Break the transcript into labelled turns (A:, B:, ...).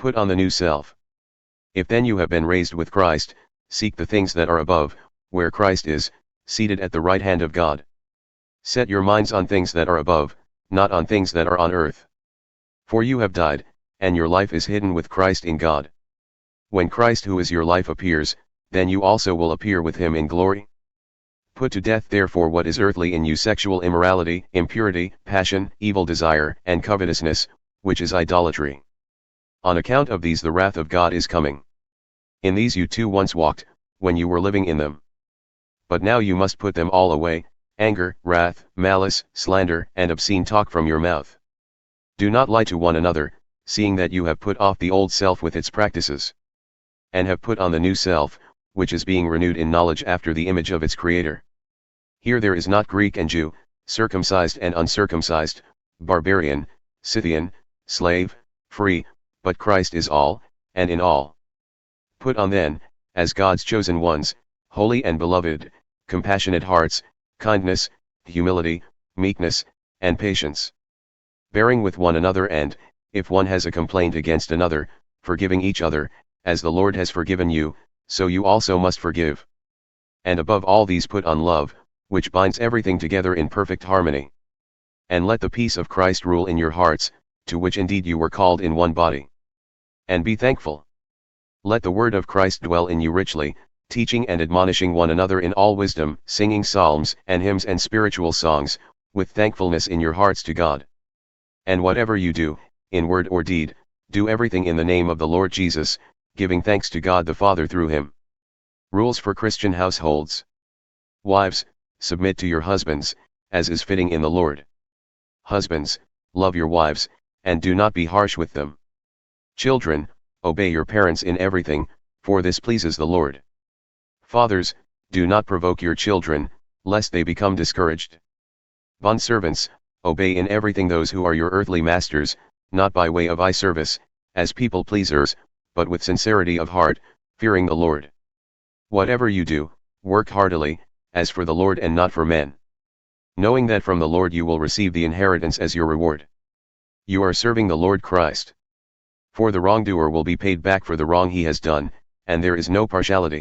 A: Put on the new self. If then you have been raised with Christ, seek the things that are above, where Christ is, seated at the right hand of God. Set your minds on things that are above, not on things that are on earth. For you have died, and your life is hidden with Christ in God. When Christ who is your life appears, then you also will appear with him in glory. Put to death therefore what is earthly in you: sexual immorality, impurity, passion, evil desire, and covetousness, which is idolatry. On account of these the wrath of God is coming. In these you too once walked, when you were living in them. But now you must put them all away: anger, wrath, malice, slander, and obscene talk from your mouth. Do not lie to one another, seeing that you have put off the old self with its practices, and have put on the new self, which is being renewed in knowledge after the image of its Creator. Here there is not Greek and Jew, circumcised and uncircumcised, barbarian, Scythian, slave, free, but Christ is all, and in all. Put on then, as God's chosen ones, holy and beloved, compassionate hearts, kindness, humility, meekness, and patience. Bearing with one another, and, if one has a complaint against another, forgiving each other, as the Lord has forgiven you, so you also must forgive. And above all these put on love, which binds everything together in perfect harmony. And let the peace of Christ rule in your hearts, to which indeed you were called in one body. And be thankful. Let the word of Christ dwell in you richly, teaching and admonishing one another in all wisdom, singing psalms and hymns and spiritual songs, with thankfulness in your hearts to God. And whatever you do, in word or deed, do everything in the name of the Lord Jesus, giving thanks to God the Father through him. Rules for Christian households. Wives, submit to your husbands, as is fitting in the Lord. Husbands, love your wives, and do not be harsh with them. Children, obey your parents in everything, for this pleases the Lord. Fathers, do not provoke your children, lest they become discouraged. Bondservants, obey in everything those who are your earthly masters, not by way of eye service, as people pleasers, but with sincerity of heart, fearing the Lord. Whatever you do, work heartily, as for the Lord and not for men, knowing that from the Lord you will receive the inheritance as your reward. You are serving the Lord Christ. For the wrongdoer will be paid back for the wrong he has done, and there is no partiality.